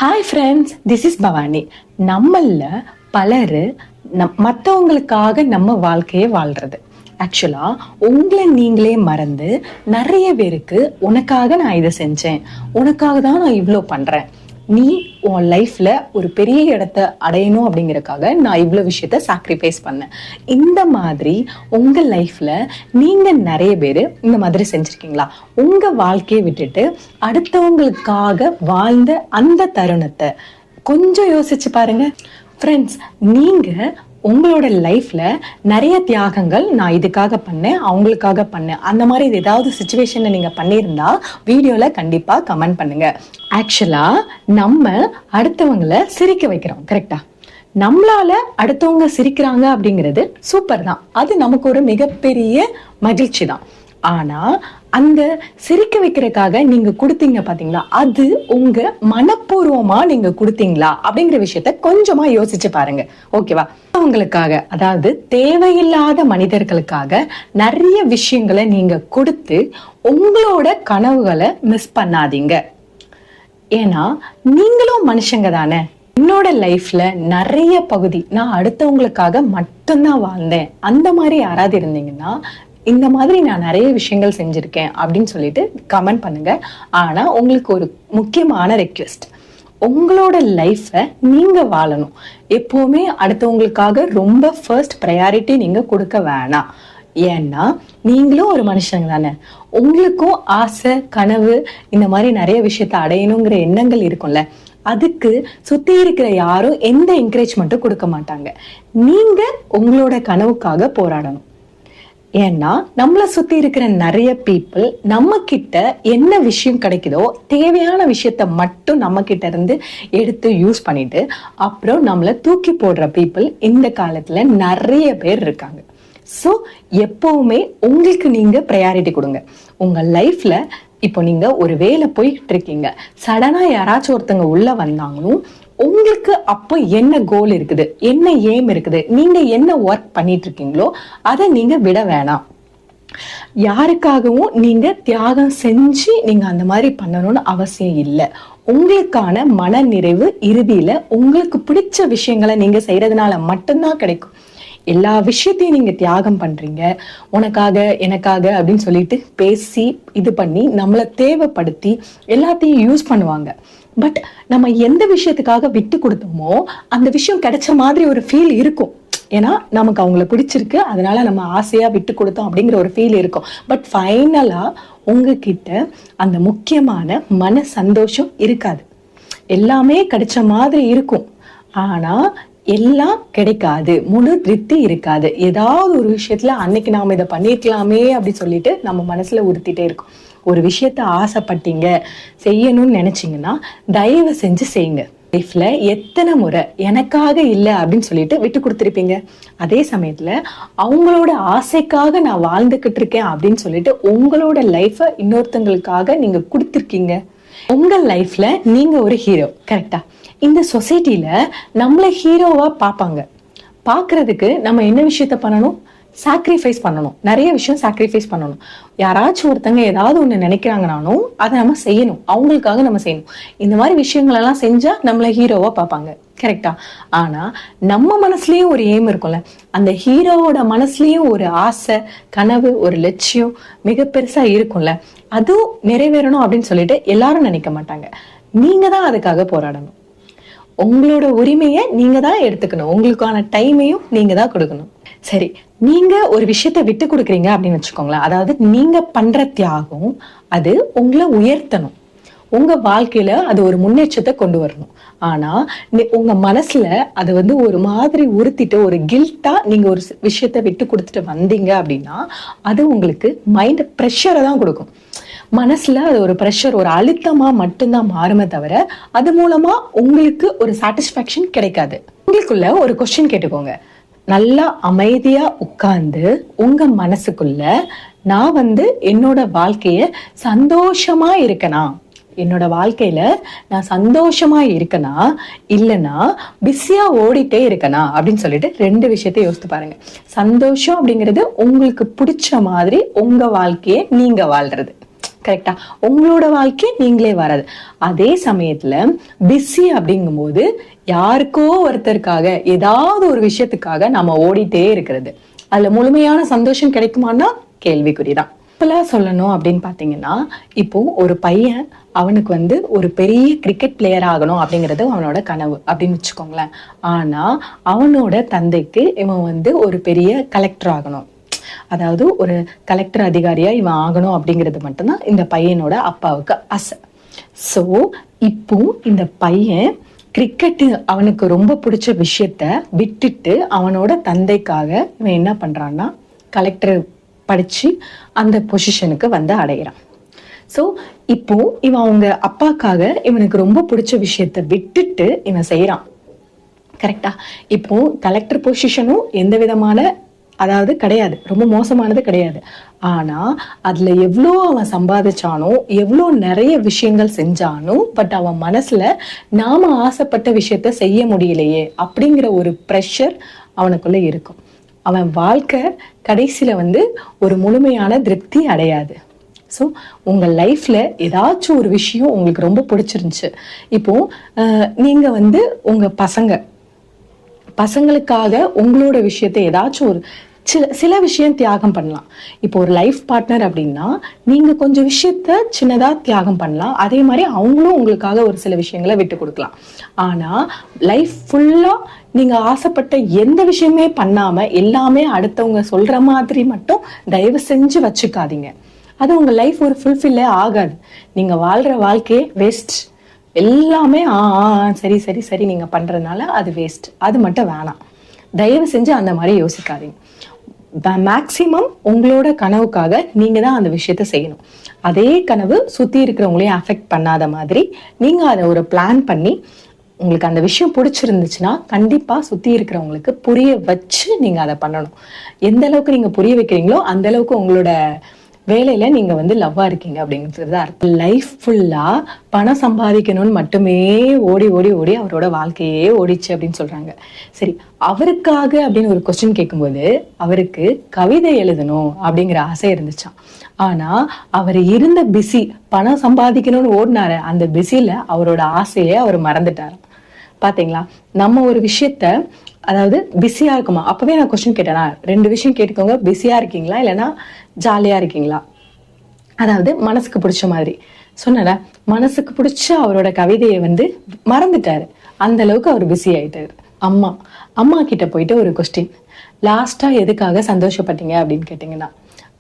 Hi friends, this is Bhavani. நம்மள பலர் மற்றவங்களுக்காக நம்ம வாழ்க்கையை வாழ்றது. ஆக்சுவலா உங்களை நீங்களே மறந்து நிறைய பேருக்கு உனக்காக நான் இதை செஞ்சேன், உனக்காக தான் நான் இவ்வளோ பண்றேன், நீ உன் லைஃப்ல ஒரு பெரிய இடத்த அடையணும் அப்படிங்கறக்காக நான் இவ்வளவு விஷயத்த சாக்ரிஃபைஸ் பண்ணேன். இந்த மாதிரி உங்க லைஃப்ல நீங்க நிறைய பேரு இந்த மாதிரி செஞ்சிருக்கீங்களா? உங்க வாழ்க்கையை விட்டுட்டு அடுத்தவங்களுக்காக வாழ்ந்த அந்த தருணத்தை கொஞ்சம் யோசிச்சு பாருங்க. ஃப்ரெண்ட்ஸ், நீங்க உங்களோட லைஃப்ல நிறைய தியாகங்கள், நான் இதுக்காக பண்ணேன், அவங்களுக்காக பண்ணேன், அந்த மாதிரி ஏதாவது சுச்சுவேஷன்ல நீங்க பண்ணியிருந்தா வீடியோல கண்டிப்பா கமெண்ட் பண்ணுங்க. ஆக்சுவலா நம்ம அடுத்தவங்களை சிரிக்க வைக்கிறோம், கரெக்டா? நம்மளால அடுத்தவங்க சிரிக்கிறாங்க அப்படிங்கிறது சூப்பர் தான், அது நமக்கு ஒரு மிகப்பெரிய மகிழ்ச்சி தான். ஆனா அந்த சிரிக்க வைக்கிறதுக்காக நீங்க கொடுத்தீங்க பாத்தீங்களா, அது உங்க மனப்பூர்வமா நீங்க கொடுத்தீங்களா அப்படிங்கிற விஷயத்த கொஞ்சமா யோசிச்சு பாருங்க. ஓகேவா? அவங்களுக்காக, அதாவது தேவையில்லாத மனிதர்களுக்காக நிறைய விஷயங்களை நீங்க கொடுத்து உங்களோட கனவுகளை மிஸ் பண்ணாதீங்க. ஏன்னா நீங்களும் மனுஷங்க தானே. என்னோட லைஃப்ல நிறைய பகுதி நான் அடுத்தவங்களுக்காக மட்டும்தான் வாழ்ந்தேன், அந்த மாதிரி யாராவது இருந்தீங்கன்னா இந்த மாதிரி நான் நிறைய விஷயங்கள் செஞ்சிருக்கேன் அப்படின்னு சொல்லிட்டு கமெண்ட் பண்ணுங்க. ஆனா உங்களுக்கு ஒரு முக்கியமான ரெக்வெஸ்ட், உங்களோட லைஃப்பை நீங்க வாழணும். எப்பவுமே அடுத்தவங்களுக்காக ரொம்ப ஃபர்ஸ்ட் ப்ரையாரிட்டி நீங்க கொடுக்க வேணாம். ஏன்னா நீங்களும் ஒரு மனுஷங்க தானே, உங்களுக்கும் ஆசை, கனவு, இந்த மாதிரி நிறைய விஷயத்த அடையணுங்கிற எண்ணங்கள் இருக்கும்ல. அதுக்கு சுத்தி இருக்கிற யாரும் எந்த என்கரேஜ்மெண்ட்டும் கொடுக்க மாட்டாங்க. நீங்க உங்களோட கனவுக்காக போராடணும். ஏன்னா நம்மளை சுத்தி இருக்கிற நிறைய பீப்புள் நம்ம கிட்ட என்ன விஷயம் கிடைக்குதோ தேவையான விஷயத்த மட்டும் நம்ம கிட்ட இருந்து எடுத்து யூஸ் பண்ணிட்டு அப்புறம் நம்மளை தூக்கி போடுற பீப்புள் இந்த காலத்துல நிறைய பேர் இருக்காங்க. ஸோ எப்பவுமே உங்களுக்கு நீங்க ப்ரையாரிட்டி கொடுங்க. உங்க லைஃப்ல இப்போ நீங்க ஒரு வேலை போயிட்டு இருக்கீங்க, சடனா யாராச்சும் ஒருத்தங்க உள்ள வந்தாங்களும் உங்களுக்கு அப்போ என்ன கோல் இருக்குது, என்ன எய்ம் இருக்குது, நீங்க என்ன ஒர்க் பண்ணிட்டு இருக்கீங்களோ அதை நீங்க விட வேணாம். யாருக்காகவும் நீங்க தியாகம் செஞ்சு நீங்க அந்த மாதிரி பண்ணணும்னு அவசியம் இல்லை. உங்களுக்கான மன நிறைவு இறுதியில உங்களுக்கு பிடிச்ச விஷயங்களை நீங்க செய்யறதுனால மட்டும்தான் கிடைக்கும். எல்லா விஷயத்தையும் நீங்க தியாகம் பண்றீங்க, உனக்காக எனக்காக அப்படின்னு சொல்லிட்டு பேசி இது பண்ணி நம்மளை தேவைப்படுத்தி எல்லாத்தையும் யூஸ் பண்ணுவாங்க. பட் நம்ம எந்த விஷயத்துக்காக விட்டு கொடுத்தோமோ அந்த விஷயம் கிடைச்ச மாதிரி ஒரு ஃபீல் இருக்கும். ஏன்னா நமக்கு அவங்கள பிடிச்சிருக்கு, அதனால நம்ம ஆசையா விட்டு கொடுத்தோம் அப்படிங்கிற ஒரு ஃபீல் இருக்கும். பட் ஃபைனலா உங்ககிட்ட அந்த முக்கியமான மன சந்தோஷம் இருக்காது. எல்லாமே கிடைச்ச மாதிரி இருக்கும், ஆனா எல்லாம் கிடைக்காது, முழு திருப்தி இருக்காது. ஏதாவது ஒரு விஷயத்துல அன்னைக்கு நாம இதை பண்ணிருக்கலாமே அப்படின்னு சொல்லிட்டு நம்ம மனசுல உறுத்திட்டே இருக்கும். ஒரு விஷயத்த ஆசைப்பட்டீங்க, செய்யணும்னு நினைச்சீங்கன்னா தயவு செஞ்சு செய்யுங்க. லைஃப்ல எத்தனை முறை எனக்காக இல்லை அப்படின்னு சொல்லிட்டு விட்டு கொடுத்துருப்பீங்க. அதே சமயத்துல அவங்களோட ஆசைக்காக நான் வாழ்ந்துகிட்டு இருக்கேன் அப்படின்னு சொல்லிட்டு உங்களோட லைஃபை இன்னொருத்தங்களுக்காக நீங்க கொடுத்துருக்கீங்க. உங்க லைஃப்ல நீங்க ஒரு ஹீரோ, கரெக்டா? இந்த சொசைட்டில நம்மள ஹீரோவா பார்ப்பாங்க. பார்க்கறதுக்கு நம்ம என்ன விஷயத்த பண்ணணும்? சாக்ரிஃபைஸ் பண்ணணும். நிறைய விஷயம் சாக்ரிஃபைஸ் பண்ணணும். யாராச்சும் ஒருத்தங்க ஏதாவது ஒண்ணு நினைக்கிறாங்கனாலும் அதை நம்ம செய்யணும், அவங்களுக்காக நம்ம செய்யணும். இந்த மாதிரி விஷயங்கள் எல்லாம் செஞ்சா நம்மள ஹீரோவா பார்ப்பாங்க, கரெக்டா? ஆனா நம்ம மனசுலயும் ஒரு எய்ம் இருக்கும்ல, அந்த ஹீரோவோட மனசுலயும் ஒரு ஆசை, கனவு, ஒரு லட்சியம் மிக பெருசா இருக்கும்ல. அதுவும் நிறைவேறணும் அப்படின்னு சொல்லிட்டு எல்லாரும் நினைக்க மாட்டாங்க. நீங்க தான் அதுக்காக போராடணும். உங்களோட உரிமையை நீங்க தான் எடுத்துக்கணும், உங்களுக்கான டைமையும் நீங்க தான் கொடுக்கணும். சரி, நீங்க ஒரு விஷயத்த விட்டு கொடுக்குறீங்க அப்படின்னு வச்சுக்கோங்களேன். அதாவது நீங்க பண்ற தியாகம் அது உங்களை உயர்த்தணும், உங்க வாழ்க்கையில அது ஒரு முன்னேற்றத்தை கொண்டு வரணும். ஆனா உங்க மனசுல அது ஒரு மாதிரி உறுத்திட்டு ஒரு கில்ட்டா நீங்க ஒரு விஷயத்த விட்டு கொடுத்துட்டு வந்தீங்க அப்படின்னா அது உங்களுக்கு மைண்ட் ப்ரெஷரை தான் கொடுக்கும். மனசுல அது ஒரு ப்ரெஷர், ஒரு அழுத்தமா மட்டும்தான் மாறுமே தவிர அது மூலமா உங்களுக்கு ஒரு சாட்டிஸ்பாக்சன் கிடைக்காது. உங்களுக்குள்ள ஒரு கொஸ்டின் கேட்டுக்கோங்க. நல்லா அமைதியா உட்கார்ந்து உங்க மனசுக்குள்ள நான் என்னோட வாழ்க்கைய சந்தோஷமா இருக்கனா, என்னோட வாழ்க்கையில நான் சந்தோஷமா இருக்கனா இல்லைன்னா பிஸியா ஓடிட்டே இருக்கனா அப்படின்னு சொல்லிட்டு ரெண்டு விஷயத்த யோசித்து பாருங்க. சந்தோஷம் அப்படிங்கிறது உங்களுக்கு பிடிச்ச மாதிரி உங்க வாழ்க்கைய நீங்க வாழ்றது, கரெக்டா? உங்களோட வாழ்க்கை நீங்களே வராது. அதே சமயத்துல பிஸி அப்படிங்கும்போது யாருக்கோ ஒருத்தருக்காக ஏதாவது ஒரு விஷயத்துக்காக நம்ம ஓடிட்டே இருக்கிறது, அதுல முழுமையான சந்தோஷம் கிடைக்குமான்னா கேள்விக்குறிதான். சொல்லணும் அப்படின்னு பாத்தீங்கன்னா, இப்போ ஒரு பையன் அவனுக்கு ஒரு பெரிய கிரிக்கெட் பிளேயர் ஆகணும் அப்படிங்கிறது அவனோட கனவு அப்படின்னு வச்சுக்கோங்களேன். ஆனா அவனோட தந்தைக்கு இவன் ஒரு பெரிய கலெக்டர் ஆகணும், அதாவது ஒரு கலெக்டர் அதிகாரியா இவன் ஆகணும் அப்படிங்கிறது மட்டும்தான் இந்த பையனோட அப்பாவுக்கு ஆசை. சோ இப்போ இந்த பையன் கிரிக்கெட் அவனுக்கு ரொம்ப பிடிச்ச விஷயத்த விட்டுட்டு அவனோட தந்தைக்காக இவன் என்ன பண்றான்னா கலெக்டர் படிச்சு அந்த பொசிஷனுக்கு அடையிறான். சோ இப்போ இவன் அவங்க அப்பாக்காக இவனுக்கு ரொம்ப பிடிச்ச விஷயத்த விட்டுட்டு இவன் செய்யறான். கரெக்டா? இப்போ கலெக்டர் பொசிஷனும் எந்த விதமான அதாவது கிடையாது, ரொம்ப மோசமானது கிடையாது. ஆனா அதுல எவ்வளோ அவன் சம்பாதிச்சானோ, எவ்வளோ நிறைய விஷயங்கள் செஞ்சானோ, பட் அவன் மனசுல நாம ஆசைப்பட்ட விஷயத்த செய்ய முடியலையே அப்படிங்கிற ஒரு ப்ரெஷர் அவனுக்குள்ள இருக்கும். அவன் வாழ்க்கை கடைசியில ஒரு முழுமையான திருப்தி அடையாது. ஸோ உங்க லைஃப்ல ஏதாச்சும் ஒரு விஷயம் உங்களுக்கு ரொம்ப பிடிச்சிருந்துச்சு. இப்போ நீங்க உங்க பசங்களுக்காக உங்களோட விஷயத்த ஏதாச்சும் ஒரு சில விஷயம் தியாகம் பண்ணலாம். இப்போ ஒரு லைஃப் பார்ட்னர் அப்படின்னா நீங்க கொஞ்சம் விஷயத்த சின்னதா தியாகம் பண்ணலாம், அதே மாதிரி அவங்களும் உங்களுக்காக ஒரு சில விஷயங்களை விட்டு கொடுக்கலாம். ஆனா லைஃப் ஃபுல்லா நீங்க ஆசைப்பட்ட எந்த விஷயமே பண்ணாம எல்லாமே அடுத்தவங்க சொல்ற மாதிரி மட்டும் தயவு செஞ்சு வச்சுக்காதீங்க. அது உங்க லைஃப் ஒரு ஃபுல்ஃபில்லே ஆகாது. நீங்க வாழ்ற வாழ்க்கையே வேஸ்ட். எல்லாமே சரி சரி சரி நீங்க பண்றதுனால அது வேஸ்ட். அது மட்டும் வேணாம், தயவு செஞ்சு அந்த மாதிரி யோசிக்காதீங்க. மேக்சிமம் உங்களோட கனவுக்காக நீங்க தான் அந்த விஷயத்த செய்யணும். அதே கனவு சுத்தி இருக்கிறவங்களையும் அஃபெக்ட் பண்ணாத மாதிரி நீங்க அதை ஒரு பிளான் பண்ணி, உங்களுக்கு அந்த விஷயம் பிடிச்சிருந்துச்சுன்னா கண்டிப்பா சுத்தி இருக்கிறவங்களுக்கு புரிய வச்சு நீங்க அதை பண்ணணும். எந்த அளவுக்கு நீங்க புரிய வைக்கிறீங்களோ அந்த அளவுக்கு உங்களோட வேலையில நீங்க லவ்வா இருக்கீங்க அப்படிங்கிறது அர்த்தம். லைஃப் ஃபுல்லா பணம் சம்பாதிக்கணும்னு மட்டுமே ஓடி ஓடி ஓடி அவரோட வாழ்க்கையே ஓடிச்சு அப்படின்னு சொல்றாங்க. சரி, அவருக்காக அப்படின்னு ஒரு கொஸ்டின் கேட்கும்போது அவருக்கு கவிதை எழுதணும் அப்படிங்கிற ஆசை இருந்துச்சான். ஆனா அவர் இருந்த பிஸி, பணம் சம்பாதிக்கணும்னு ஓடினாரு, அந்த பிஸில அவரோட ஆசையே அவர் மறந்துட்டாரு. பாத்தீங்களா? நம்ம ஒரு விஷயத்த அதாவது பிஸியா இருக்குமா, அப்பவே நான் கொஸ்டின் கேட்டேனா, 2 விஷயம் கேட்டுக்கோங்க. பிஸியா இருக்கீங்களா இல்லைன்னா ஜாலியா இருக்கீங்களா? அதாவது மனசுக்கு பிடிச்ச மாதிரி சொன்ன, மனசுக்கு பிடிச்ச அவரோட கவிதையை மறந்துட்டாரு. அந்த அளவுக்கு அவர் பிஸி ஆயிட்டாரு. அம்மா கிட்ட போயிட்டு ஒரு கொஸ்டின், லாஸ்டா எதுக்காக சந்தோஷப்பட்டீங்க அப்படின்னு கேட்டீங்கன்னா,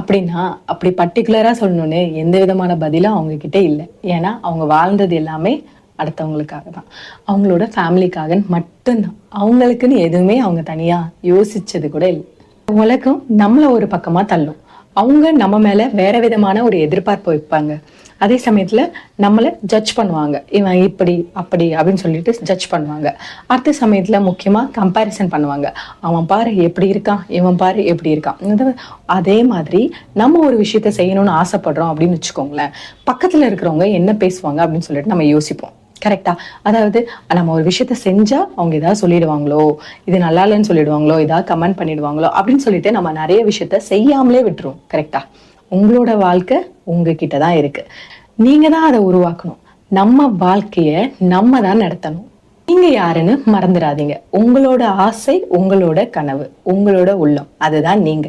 அப்படின்னா அப்படி பர்டிகுலரா சொல்லணும்னு எந்த விதமான பதிலும் அவங்க கிட்ட இல்லை. ஏன்னா அவங்க வாழ்ந்தது எல்லாமே அடுத்தவங்களுக்காக தான், அவங்களோட ஃபேமிலிக்காக மட்டும்தான். அவங்களுக்குன்னு எதுவுமே அவங்க தனியா யோசிச்சது கூட இல்லை. உலகம் நம்மள ஒரு பக்கமா தள்ளும், அவங்க நம்ம மேல வேற விதமான ஒரு எதிர்பார்ப்பு வைப்பாங்க. அதே சமயத்துல நம்மளை ஜட்ஜ் பண்ணுவாங்க, இவன் இப்படி அப்படி அப்படின்னு சொல்லிட்டு ஜட்ஜ் பண்ணுவாங்க. அடுத்த சமயத்துல முக்கியமா கம்பேரிசன் பண்ணுவாங்க, அவன் பாரு எப்படி இருக்கான், இவன் பாரு எப்படி இருக்கான். அதே மாதிரி நம்ம ஒரு விஷயத்த செய்யணும்னு ஆசைப்படுறோம் அப்படின்னு வச்சுக்கோங்களேன், பக்கத்துல இருக்கிறவங்க என்ன பேசுவாங்க அப்படின்னு சொல்லிட்டு நம்ம யோசிப்போம். கரெக்டா? அதாவது நம்ம ஒரு விஷயத்த செஞ்சா அவங்க ஏதாவது சொல்லிடுவாங்களோ, இது நல்லா இல்லைன்னு சொல்லிடுவாங்களோ, ஏதாவது கமெண்ட் பண்ணிடுவாங்களோ அப்படின்னு சொல்லிட்டு நம்ம நிறைய விஷயத்த செய்யாமலே விட்டுருவோம். கரெக்டா? உங்களோட வாழ்க்கை உங்ககிட்ட தான் இருக்கு, நீங்க தான் அதை உருவாக்கணும். நம்ம வாழ்க்கைய நம்ம தான் நடத்தணும். நீங்க யாருன்னு மறந்துடாதீங்க. உங்களோட ஆசை, உங்களோட கனவு, உங்களோட உள்ளம், அதுதான் நீங்க.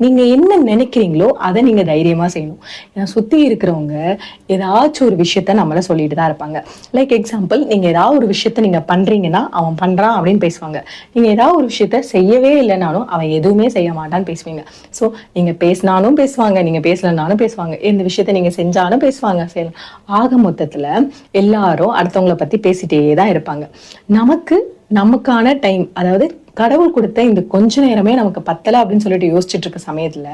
நீங்க என்ன நினைக்கிறீங்களோ அதை நீங்க தைரியமா செய்யணும். ஏன்னா சுத்தி இருக்கிறவங்க ஏதாச்சும் ஒரு விஷயத்த நம்மள சொல்லிட்டு தான் இருப்பாங்க. லைக் எக்ஸாம்பிள், நீங்க ஏதாவது ஒரு விஷயத்த நீங்க பண்றீங்கன்னா அவன் பண்றான் அப்படின்னு பேசுவாங்க. நீங்க ஏதாவது ஒரு விஷயத்த செய்யவே இல்லைனாலும் அவன் எதுவுமே செய்ய மாட்டான்னு பேசுவீங்க. ஸோ நீங்க பேசினாலும் பேசுவாங்க, நீங்க பேசலனாலும் பேசுவாங்க, எந்த விஷயத்த நீங்க செஞ்சாலும் பேசுவாங்க. செய்யலாம். ஆக மொத்தத்துல எல்லாரும் அடுத்தவங்களை பத்தி பேசிட்டே தான் இருப்பாங்க. நமக்கான டைம், அதாவது கடவுள் கொடுத்த இந்த கொஞ்ச நேரமே நமக்கு பத்தல அப்படின்னு சொல்லிட்டு யோசிச்சுட்டு இருக்க சமயத்துல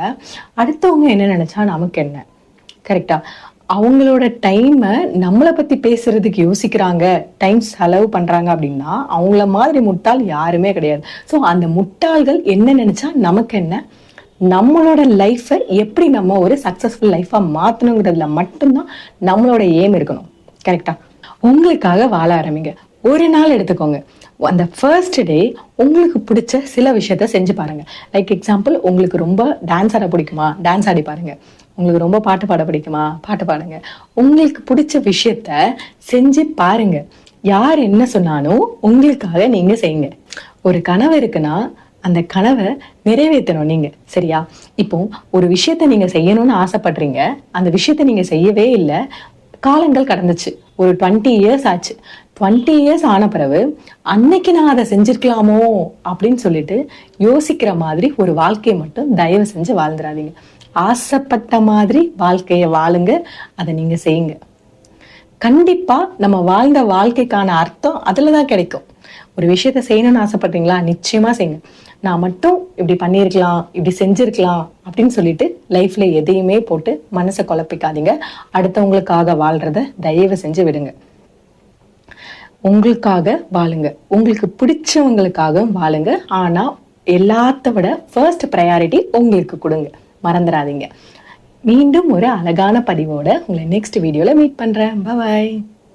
அடுத்தவங்க என்ன நினைச்சா நமக்கு என்ன? கரெக்டா? அவங்களோட டைமை நம்மளை பத்தி பேசுறதுக்கு யோசிக்கிறாங்க, டைம் செலவு பண்றாங்க அப்படின்னா அவங்கள மாதிரி முட்டாள் யாருமே கிடையாது. ஸோ அந்த முட்டாள்கள் என்ன நினைச்சா நமக்கு என்ன? நம்மளோட லைஃபை எப்படி நம்ம ஒரு சக்சஸ்ஃபுல் லைஃபா மாத்தணுங்கிறதுல மட்டும்தான் நம்மளோட எய்ம் இருக்கணும். கரெக்டா? உங்களுக்காக வாழ ஆரம்பிங்க. ஒரு நாள் எடுத்துக்கோங்க. அந்த ஃபர்ஸ்ட் டே உங்களுக்கு பிடிச்ச சில விஷயத்த செஞ்சு பாருங்க. லைக் எக்ஸாம்பிள், உங்களுக்கு ரொம்ப டான்ஸ் ஆட பிடிக்குமா, டான்ஸ் ஆடி பாருங்க. உங்களுக்கு ரொம்ப பாட்டு பாட பிடிக்குமா? பாட்டு பாடுங்க. உங்களுக்கு பிடிச்ச விஷயத்த செஞ்சு பாருங்க. யார் என்ன சொன்னாலும் உங்களுக்காக நீங்க செய்யுங்க. ஒரு கனவு இருக்குன்னா அந்த கனவை நிறைவேற்றணும் நீங்க. சரியா? இப்போ ஒரு விஷயத்த நீங்க செய்யணும்னு ஆசைப்படுறீங்க, அந்த விஷயத்த நீங்க செய்யவே இல்லை. காலங்கள் கடந்துச்சு, ஒரு 20 இயர்ஸ் ஆச்சு. 20 இயர்ஸ் ஆன பிறகு அன்னைக்கு நான் அதை செஞ்சிருக்கலாமோ அப்படின்னு சொல்லிட்டு யோசிக்கிற மாதிரி ஒரு வாழ்க்கையை மட்டும் தயவு செஞ்சு வாழ்ந்துடாதீங்க. ஆசைப்பட்ட மாதிரி வாழ்க்கைய வாழுங்க, அதை நீங்க செய்யுங்க. கண்டிப்பா நம்ம வாழ்ந்த வாழ்க்கைக்கான அர்த்தம் அதுலதான் கிடைக்கும். ஒரு விஷயத்த செய்யணும்னு ஆசைப்படுறீங்களா? நிச்சயமா செய்யுங்க. நான் மட்டும் இப்படி பண்ணிருக்கலாம், இப்படி செஞ்சிருக்கலாம் அப்படின்னு சொல்லிட்டு லைஃப்ல எதையுமே போட்டு மனசை குழப்பிக்காதீங்க. அடுத்தவங்களுக்காக வாழ்றத தயவு செஞ்சு விடுங்க. உங்களுக்காக வாழுங்க, உங்களுக்கு பிடிச்சவங்களுக்காக வாழுங்க. ஆனா எல்லாத்த விட ஃபர்ஸ்ட் ப்ரையாரிட்டி உங்களுக்கு கொடுங்க, மறந்துடாதீங்க. மீண்டும் ஒரு அழகான பதிவோட உங்களை நெக்ஸ்ட் வீடியோல மீட் பண்றேன். பாய்.